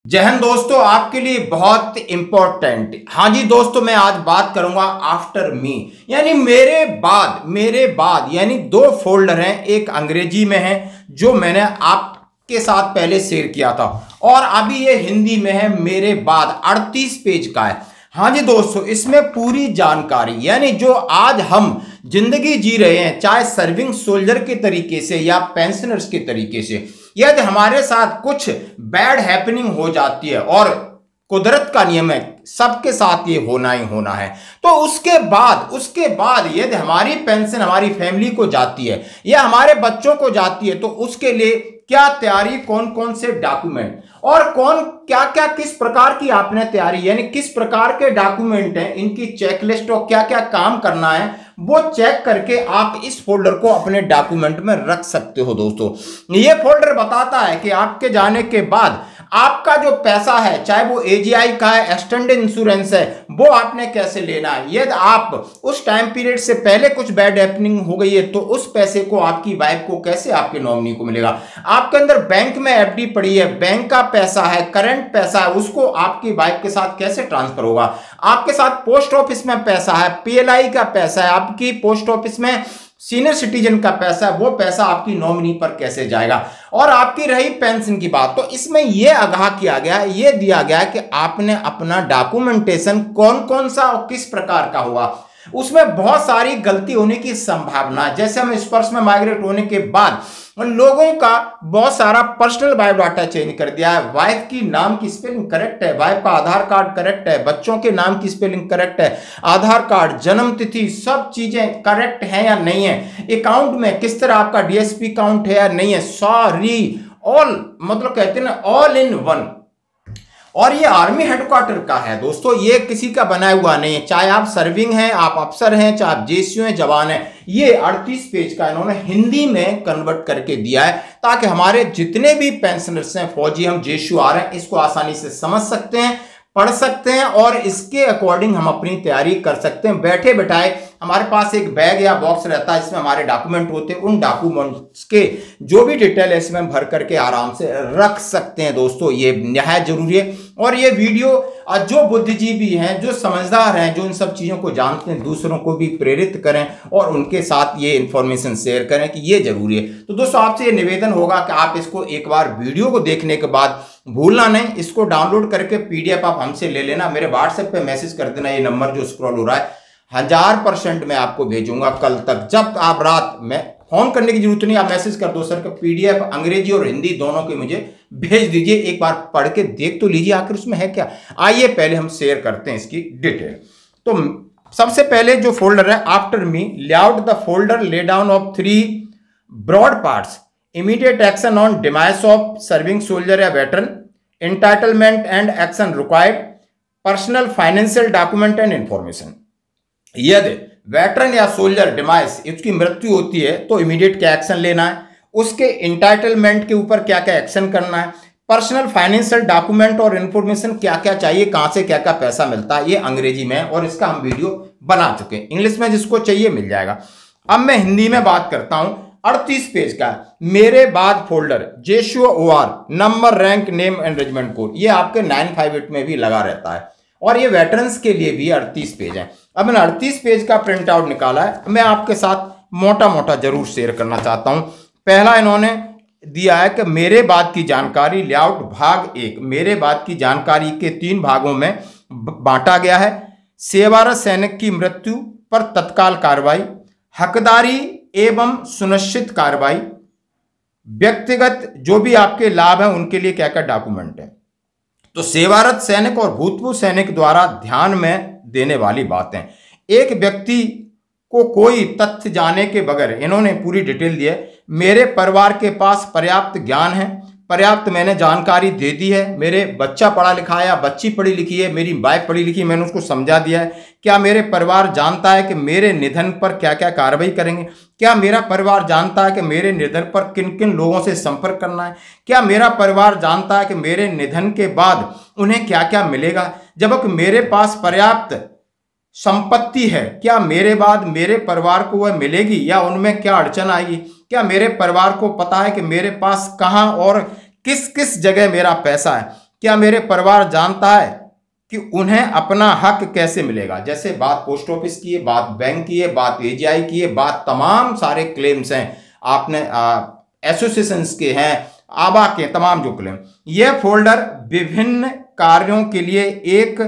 जय हिंद दोस्तों, आपके लिए बहुत इंपॉर्टेंट। हाँ जी दोस्तों, मैं आज बात करूंगा आफ्टर मी, यानी मेरे बाद यानी दो फोल्डर हैं। एक अंग्रेजी में है जो मैंने आपके साथ पहले शेयर किया था, और अभी ये हिंदी में है मेरे बाद 38 पेज का है। हाँ जी दोस्तों, इसमें पूरी जानकारी, यानी जो आज हम जिंदगी जी रहे हैं, चाहे सर्विंग सोल्जर के तरीके से या पेंशनर्स के तरीके से, यदि हमारे साथ कुछ बैड हैपनिंग हो जाती है, और कुदरत का नियम है सबके साथ ये होना ही होना है, तो उसके बाद यदि हमारी पेंशन हमारी फैमिली को जाती है या हमारे बच्चों को जाती है, तो उसके लिए क्या तैयारी, कौन कौन से डॉक्यूमेंट और कौन क्या क्या किस प्रकार की आपने तैयारी, यानी किस प्रकार के डॉक्यूमेंट हैं, इनकी चेकलिस्ट और क्या क्या काम करना है, वो चेक करके आप इस फोल्डर को अपने डॉक्यूमेंट में रख सकते हो। दोस्तों, ये फोल्डर बताता है कि आपके जाने के बाद आपका जो पैसा है, चाहे वो एजीआई का है, एक्सटेंडेड इंश्योरेंस है, वो आपने कैसे लेना है। यदि आप उस टाइम पीरियड से पहले कुछ बैड हैपनिंग हो गई है, तो उस पैसे को आपकी वाइफ को कैसे आपके नॉमिनी को मिलेगा। आपके अंदर बैंक में एफडी पड़ी है, बैंक का पैसा है, करंट पैसा है, उसको आपकी वाइफ के साथ कैसे ट्रांसफर होगा। आपके साथ पोस्ट ऑफिस में पैसा है, पीएलआई का पैसा है, आपकी पोस्ट ऑफिस में सीनियर सिटीजन का पैसा है, वो पैसा आपकी नॉमिनी पर कैसे जाएगा। और आपकी रही पेंशन की बात, तो इसमें यह आगाह किया गया, ये दिया गया कि आपने अपना डॉक्यूमेंटेशन कौन कौन सा और किस प्रकार का हुआ। उसमें बहुत सारी गलती होने की संभावना है। जैसे हम स्पर्श में माइग्रेट होने के बाद लोगों का बहुत सारा पर्सनल बायोडाटा चेंज कर दिया है। वाइफ की नाम की स्पेलिंग करेक्ट है, वाइफ का आधार कार्ड करेक्ट है, बच्चों के नाम की स्पेलिंग करेक्ट है, आधार कार्ड, जन्म तिथि, सब चीजें करेक्ट हैं या नहीं है, अकाउंट में किस तरह आपका डीएसपी अकाउंट है या नहीं है, सॉरी ऑल, मतलब कहते हैं ना ऑल इन वन। और ये आर्मी हेडक्वार्टर का है दोस्तों, ये किसी का बनाया हुआ नहीं है। चाहे आप सर्विंग हैं, आप अफसर हैं, चाहे आप जेसीओ हैं, जवान हैं, ये 38 पेज का इन्होंने हिंदी में कन्वर्ट करके दिया है, ताकि हमारे जितने भी पेंशनर्स हैं, फौजी हम जेसीओ आ रहे हैं, इसको आसानी से समझ सकते हैं, पढ़ सकते हैं, और इसके अकॉर्डिंग हम अपनी तैयारी कर सकते हैं। बैठे बैठाए हमारे पास एक बैग या बॉक्स रहता है, इसमें हमारे डॉक्यूमेंट होते हैं, उन डॉक्यूमेंट्स के जो भी डिटेल है इसमें भर करके आराम से रख सकते हैं। दोस्तों, ये निहायत जरूरी है। और ये वीडियो जो बुद्धिजीवी हैं, जो समझदार हैं, जो इन सब चीज़ों को जानते हैं, दूसरों को भी प्रेरित करें और उनके साथ ये इन्फॉर्मेशन शेयर करें कि ये जरूरी है। तो दोस्तों, आपसे ये निवेदन होगा कि आप इसको एक बार वीडियो को देखने के बाद भूलना नहीं, इसको डाउनलोड करके पीडीएफ आप हमसे ले लेना, मेरे व्हाट्सएप पे मैसेज कर देना, ये नंबर जो स्क्रॉल हो रहा है, 1000% मैं आपको भेजूंगा कल तक। जब आप रात में फोन करने की जरूरत नहीं, आप मैसेज कर दो, सर का पीडीएफ अंग्रेजी और हिंदी दोनों के मुझे भेज दीजिए, एक बार पढ़ के देख तो लीजिए आखिर उसमें है क्या। आइए पहले हम शेयर करते हैं इसकी डिटेल। तो सबसे पहले जो फोल्डर है after me, layout the folder lay down of 3 broad parts, immediate action on demise of serving soldier या veteran, entitlement and action required, personal financial document and information. यदि वेटरन या सोल्जर डिमाइस, उसकी मृत्यु होती है, तो immediate क्या action लेना है, उसके इंटाइटलमेंट के ऊपर क्या क्या एक्शन करना है, पर्सनल फाइनेंशियल डॉक्यूमेंट और इंफॉर्मेशन क्या क्या चाहिए, कहां से क्या क्या पैसा मिलता है, ये अंग्रेजी में है और इसका हम वीडियो बना चुके हैं। इंग्लिश में जिसको चाहिए मिल जाएगा। अब मैं हिंदी में बात करता हूं। 38 पेज का मेरे बाद folder, JCO OR, number, rank, name and regiment code, ये आपके 958 में भी लगा रहता है, और ये वेटरन्स के लिए भी 38 पेज है। अब मैंने 38 पेज का प्रिंट आउट निकाला है, मैं आपके साथ मोटा मोटा जरूर शेयर करना चाहता हूं। पहला इन्होंने दिया है कि मेरे बाद की जानकारी, लेआउट भाग 1, मेरे बाद की जानकारी के 3 भागों में बांटा गया है। सेवारत सैनिक की मृत्यु पर तत्काल कार्रवाई, हकदारी एवं सुनिश्चित कार्रवाई, व्यक्तिगत जो भी आपके लाभ हैं उनके लिए क्या क्या डॉक्यूमेंट है। तो सेवारत सैनिक और भूतपूर्व सैनिक द्वारा ध्यान में देने वाली बातें, एक व्यक्ति को कोई तथ्य जाने के बगैर, इन्होंने पूरी डिटेल दी है, मेरे परिवार के पास पर्याप्त ज्ञान है, पर्याप्त मैंने जानकारी दे दी है, मेरे बच्चा पढ़ा लिखा है या बच्ची पढ़ी लिखी है, मेरी वाइफ पढ़ी लिखी है, मैंने उसको समझा दिया है। क्या मेरे परिवार जानता है कि मेरे निधन पर क्या क्या कार्रवाई करेंगे, क्या मेरा परिवार जानता है कि मेरे निधन पर किन किन लोगों से संपर्क करना है, क्या मेरा परिवार जानता है कि मेरे निधन के बाद उन्हें क्या क्या मिलेगा, जबकि मेरे पास पर्याप्त संपत्ति है, क्या मेरे बाद मेरे परिवार को वह मिलेगी या उनमें क्या अड़चन आएगी, क्या मेरे परिवार को पता है कि मेरे पास कहां और किस किस जगह मेरा पैसा है, क्या मेरे परिवार जानता है कि उन्हें अपना हक कैसे मिलेगा? जैसे बात पोस्ट ऑफिस की है, बात बैंक की है, बात एजीआई की है, बात तमाम सारे क्लेम्स हैं, आपने एसोसिएशंस के हैं, आबा के तमाम जो क्लेम, यह फोल्डर विभिन्न कार्यों के लिए एक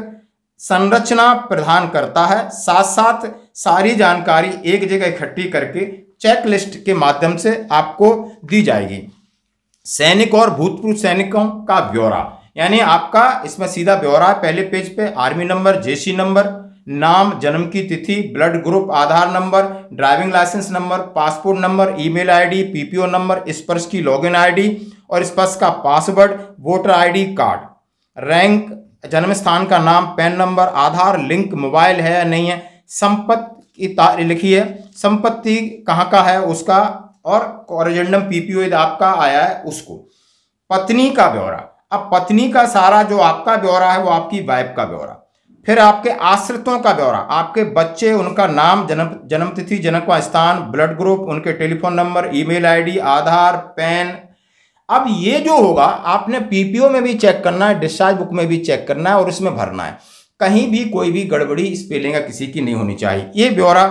संरचना प्रदान करता है। साथ साथ सारी जानकारी एक जगह इकट्ठी करके चेकलिस्ट के माध्यम से आपको दी जाएगी। सैनिक और भूतपूर्व सैनिकों का ब्यौरा, यानी आपका इसमें सीधा ब्यौरा है। पहले पेज पे आर्मी नंबर, जेसी नंबर, नाम, जन्म की तिथि, blood group, Aadhaar number, driving licence number, passport number, email ID, PPO number, Sparsh की लॉगिन आईडी और स्पर्श का password, voter ID card, rank, जन्म स्थान का नाम, PAN number, Aadhaar link mobile है या नहीं है, संपत्ति की लिखी है, संपत्ति कहाँ का है उसका, और कॉरिजेंडम पीपीओ यदि आपका आया है उसको, पत्नी का ब्यौरा। अब पत्नी का सारा जो आपका ब्यौरा है वो आपकी वाइफ का ब्यौरा। फिर आपके आश्रितों का ब्यौरा, आपके बच्चे, उनका नाम, जन्म तिथि, जन्म का स्थान, ब्लड ग्रुप, उनके टेलीफोन नंबर, ईमेल आईडी, आधार, पैन। अब ये जो होगा आपने पीपीओ में भी चेक करना है, डिस्चार्ज बुक में भी चेक करना है और इसमें भरना है। कहीं भी कोई भी गड़बड़ी स्पेलिंग किसी की नहीं होनी चाहिए, ये ब्यौरा।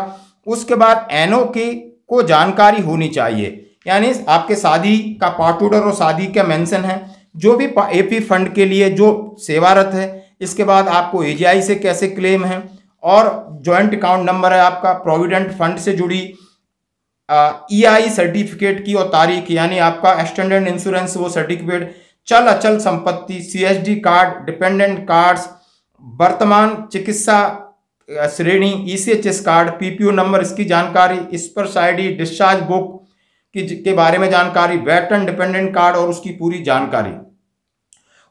उसके बाद एनओ की को जानकारी होनी चाहिए, यानी आपके शादी का पार्ट ऑर्डर और शादी का मेंशन है, जो भी एपी फंड के लिए जो सेवारत है। इसके बाद आपको एजीआई से कैसे क्लेम है, और जॉइंट अकाउंट नंबर है आपका, प्रोविडेंट फंड से जुड़ी ईआई सर्टिफिकेट की और तारीख, यानी आपका एक्सटेंडेड इंश्योरेंस वो सर्टिफिकेट, चल अचल संपत्ति, सीएसडी कार्ड, डिपेंडेंट कार्ड्स, वर्तमान चिकित्सा श्रेणी, ईसीएचएस कार्ड, पीपीओ नंबर, इसकी जानकारी, स्पर्श आईडी, डिस्चार्ज बुक के बारे में जानकारी, वेटरन डिपेंडेंट कार्ड और उसकी पूरी जानकारी।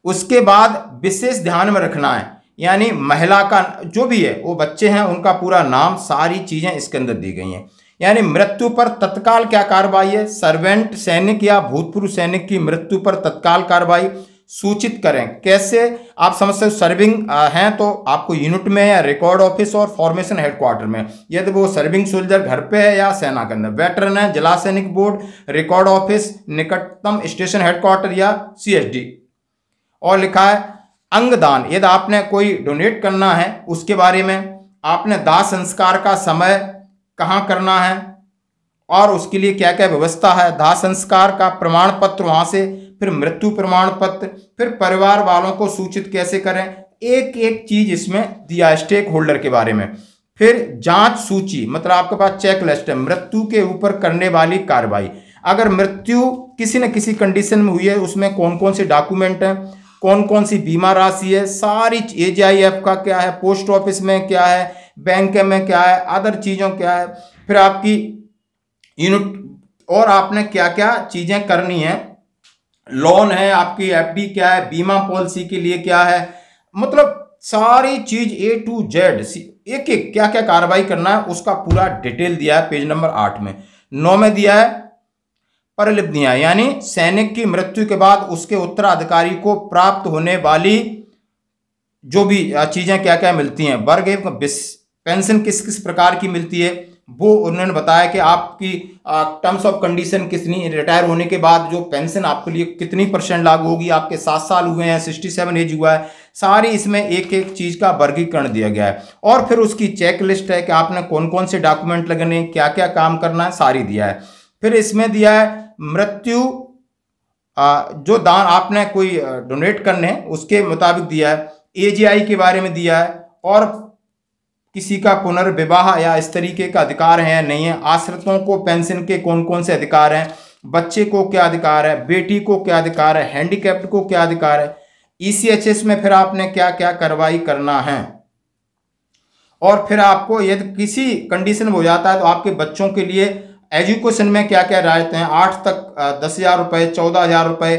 उसके बाद विशेष ध्यान में रखना है, यानी महिला का जो भी है वो बच्चे हैं उनका पूरा नाम, सारी चीजें इसके अंदर दी गई हैं। यानी मृत्यु पर तत्काल क्या कार्रवाई है, सर्वेंट सैनिक या भूतपूर्व सैनिक की मृत्यु पर तत्काल कार्रवाई सूचित करें। कैसे आप समझ सकते, सर्विंग हैं तो आपको यूनिट में या रिकॉर्ड ऑफिस और फॉर्मेशन हेडक्वार्टर में, यदि वो सर्विंग सोल्जर घर पे है या सेना के अंदर, वेटरन है जिला सैनिक बोर्ड, रिकॉर्ड ऑफिस, निकटतम स्टेशन हेडक्वार्टर या सीएसडी। और लिखा है अंगदान, यदि आपने कोई डोनेट करना है उसके बारे में, आपने दाह संस्कार का समय कहाँ करना है और उसके लिए क्या क्या व्यवस्था है, दाह संस्कार का प्रमाण पत्र वहां से, फिर मृत्यु प्रमाण पत्र, फिर परिवार वालों को सूचित कैसे करें, एक एक चीज इसमें दिया स्टेक होल्डर के बारे में। फिर जांच सूची, मतलब आपके पास चेक लिस्ट है मृत्यु के ऊपर करने वाली कार्रवाई। अगर मृत्यु किसी न किसी कंडीशन में हुई है उसमें कौन कौन से डॉक्यूमेंट हैं, कौन कौन सी बीमा राशि है, सारी एजीआईएफ का क्या है, पोस्ट ऑफिस में क्या है, बैंक में क्या है, अदर चीज़ों क्या है, फिर आपकी यूनिट और आपने क्या क्या चीज़ें करनी है, लोन है आपकी, एफडी क्या है, बीमा पॉलिसी के लिए क्या है, मतलब सारी चीज ए टू जेड एक एक क्या क्या कार्रवाई करना है उसका पूरा डिटेल दिया है पेज नंबर 8 में। 9 में दिया है परलिप्नियां, यानी सैनिक की मृत्यु के बाद उसके उत्तराधिकारी को प्राप्त होने वाली जो भी चीजें क्या क्या मिलती हैं, वर्ग एवं पेंशन किस किस प्रकार की मिलती है वो उन्होंने बताया कि आपकी टर्म्स ऑफ कंडीशन कितनी, रिटायर होने के बाद जो पेंशन आपके लिए कितनी % लागू होगी, आपके 7 साल हुए हैं, 67 एज हुआ है, सारी इसमें एक एक चीज़ का वर्गीकरण दिया गया है। और फिर उसकी चेक लिस्ट है कि आपने कौन कौन से डॉक्यूमेंट लगने, क्या क्या काम करना है, सारी दिया है। फिर इसमें दिया है मृत्यु जो दान आपने कोई डोनेट करने उसके मुताबिक दिया है, एजीआई के बारे में दिया है, और किसी का पुनर्विवाह या इस तरीके का अधिकार है या नहीं है, आश्रितों को पेंशन के कौन कौन से अधिकार हैं, बच्चे को क्या अधिकार है, बेटी को क्या अधिकार है, हैंडीकैप्ड को क्या अधिकार है, ईसीएचएस में फिर आपने क्या क्या कार्रवाई करना है। और फिर आपको यदि किसी कंडीशन में हो जाता है तो आपके बच्चों के लिए एजुकेशन में क्या क्या रियायतें हैं, 8 तक 10,000 रुपये, 14,000 रुपये,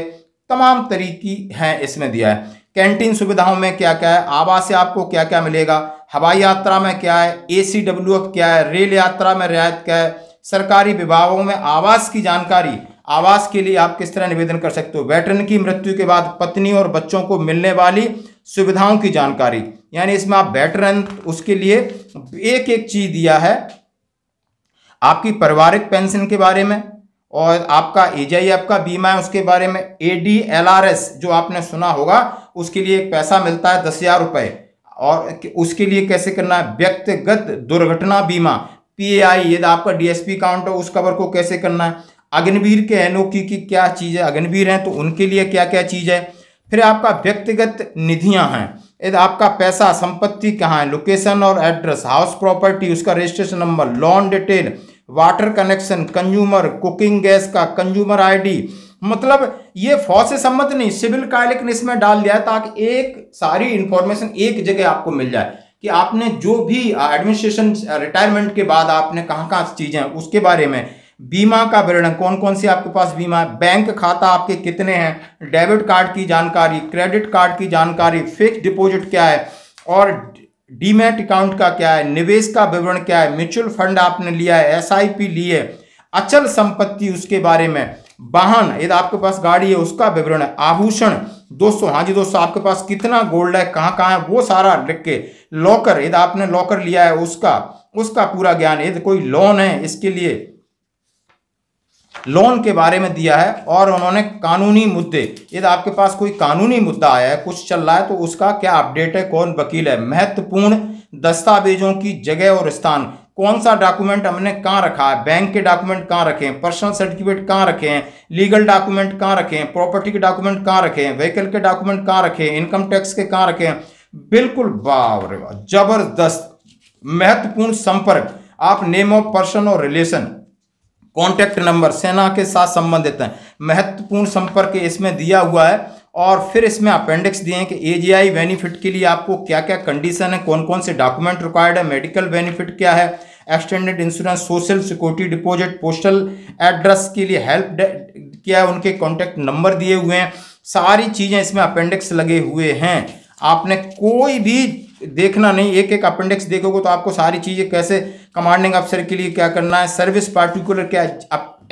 तमाम तरीकी हैं इसमें दिया है। कैंटीन सुविधाओं में क्या क्या है, आवास से आपको क्या क्या मिलेगा, हवाई यात्रा में क्या है, ACWF क्या है, रेल यात्रा में रियायत क्या है, सरकारी विभागों में आवास की जानकारी, आवास के लिए आप किस तरह निवेदन कर सकते हो, वेटरन की मृत्यु के बाद पत्नी और बच्चों को मिलने वाली सुविधाओं की जानकारी, यानी इसमें आप वेटरन उसके लिए एक एक चीज दिया है, आपकी पारिवारिक पेंशन के बारे में, और आपका AGIF का बीमा है उसके बारे में। ADLRS जो आपने सुना होगा, उसके लिए एक पैसा मिलता है 10,000 रुपये, और उसके लिए कैसे करना है। व्यक्तिगत दुर्घटना बीमा PAI, यदि आपका DSP अकाउंट है उस कवर को कैसे करना है। अग्निवीर के NOK की क्या चीज़ है, अग्निवीर हैं तो उनके लिए क्या क्या चीज़ है। फिर आपका व्यक्तिगत निधियां हैं, यदि आपका पैसा संपत्ति कहाँ है, लोकेशन और एड्रेस, हाउस प्रॉपर्टी, उसका registration number, loan detail, water connection, consumer, cooking gas का कंज्यूमर ID, मतलब ये फौज से संबंध नहीं, सिविल का, लेकिन इसमें डाल दिया है ताकि एक सारी इंफॉर्मेशन एक जगह आपको मिल जाए कि आपने जो भी एडमिनिस्ट्रेशन रिटायरमेंट के बाद आपने कहाँ कहाँ चीज़ें उसके बारे में। बीमा का विवरण, कौन कौन सी आपके पास बीमा है, बैंक खाता आपके कितने हैं, डेबिट कार्ड की जानकारी, क्रेडिट कार्ड की जानकारी, फिक्स डिपॉजिट क्या है, और डीमैट अकाउंट का क्या है, निवेश का विवरण क्या है, म्यूचुअल फंड आपने लिया है, SIP ली है, अचल संपत्ति उसके बारे में, वाहन यदि आपके पास गाड़ी है उसका विवरण है, आभूषण दोस्तों, हाँ जी दोस्तों, आपके पास कितना गोल्ड है, कहाँ कहाँ है, वो सारा लिख के, लॉकर यदि आपने लॉकर लिया है उसका पूरा ज्ञान, यदि कोई लोन है इसके लिए लोन के बारे में दिया है, और उन्होंने कानूनी मुद्दे, यदि आपके पास कोई कानूनी मुद्दा आया है, कुछ चल रहा है तो उसका क्या अपडेट है, कौन वकील है, महत्वपूर्ण दस्तावेजों की जगह और स्थान, कौन सा डॉक्यूमेंट हमने कहाँ रखा है, बैंक के डॉक्यूमेंट कहाँ रखे हैं, पर्सनल सर्टिफिकेट कहाँ रखे हैं, लीगल डॉक्यूमेंट कहाँ रखे हैं, प्रॉपर्टी के डॉक्यूमेंट कहाँ रखे हैं, व्हीकल के डॉक्यूमेंट कहाँ रखे हैं, इनकम टैक्स के कहाँ रखे हैं। बिल्कुल बाप रे बाप, जबरदस्त। महत्वपूर्ण संपर्क, आप नेम ऑफ पर्सन और रिलेशन, कॉन्टैक्ट नंबर, सेना के साथ संबंधित हैं, महत्वपूर्ण संपर्क इसमें दिया हुआ है। और फिर इसमें अपेंडिक्स दिए हैं कि AGI बेनिफिट के लिए आपको क्या क्या कंडीशन है, कौन कौन से डॉक्यूमेंट रिक्वायर्ड है, मेडिकल बेनिफिट क्या है, extended insurance, social security deposit, postal address के लिए हेल्प क्या है, उनके कॉन्टैक्ट नंबर दिए हुए हैं, सारी चीज़ें इसमें अपेंडिक्स लगे हुए हैं। आपने कोई भी देखना नहीं, एक एक अपेंडिक्स देखोगे तो आपको सारी चीज़ें, कैसे कमांडिंग अफसर के लिए क्या करना है, सर्विस पार्टिकुलर क्या,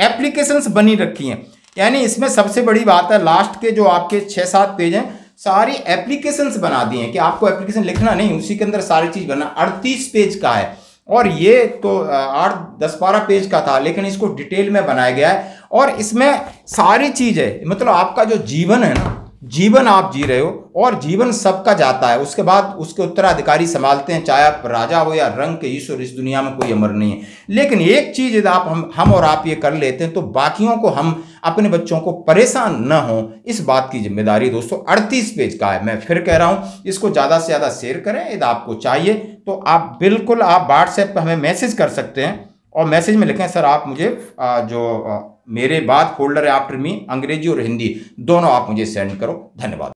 एप्लीकेशंस बनी रखी हैं। यानी इसमें सबसे बड़ी बात है, लास्ट के जो आपके 6-7 पेज हैं सारी एप्लीकेशंस बना दी हैं कि आपको एप्लीकेशन लिखना नहीं, उसी के अंदर सारी चीज़ बनना। 38 पेज का है, और ये तो 8-10-12 पेज का था, लेकिन इसको डिटेल में बनाया गया है। और इसमें सारी चीज़ है, मतलब आपका जो जीवन है ना, जीवन आप जी रहे हो, और जीवन सबका जाता है, उसके बाद उसके उत्तराधिकारी संभालते हैं, चाहे आप राजा हो या रंग के ईश्वर, इस दुनिया में कोई अमर नहीं है। लेकिन एक चीज़ यदि आप हम और आप ये कर लेते हैं तो बाकियों को, हम अपने बच्चों को परेशान न हो, इस बात की जिम्मेदारी दोस्तों 38 पेज का है। मैं फिर कह रहा हूँ, इसको ज़्यादा से ज़्यादा शेयर करें। यदि आपको चाहिए तो आप बिल्कुल व्हाट्सएप पर हमें मैसेज कर सकते हैं, और मैसेज में लिखें सर आप मुझे जो मेरे बाद फोल्डर है आफ्टर मी, अंग्रेजी और हिंदी दोनों आप मुझे सेंड करो। धन्यवाद।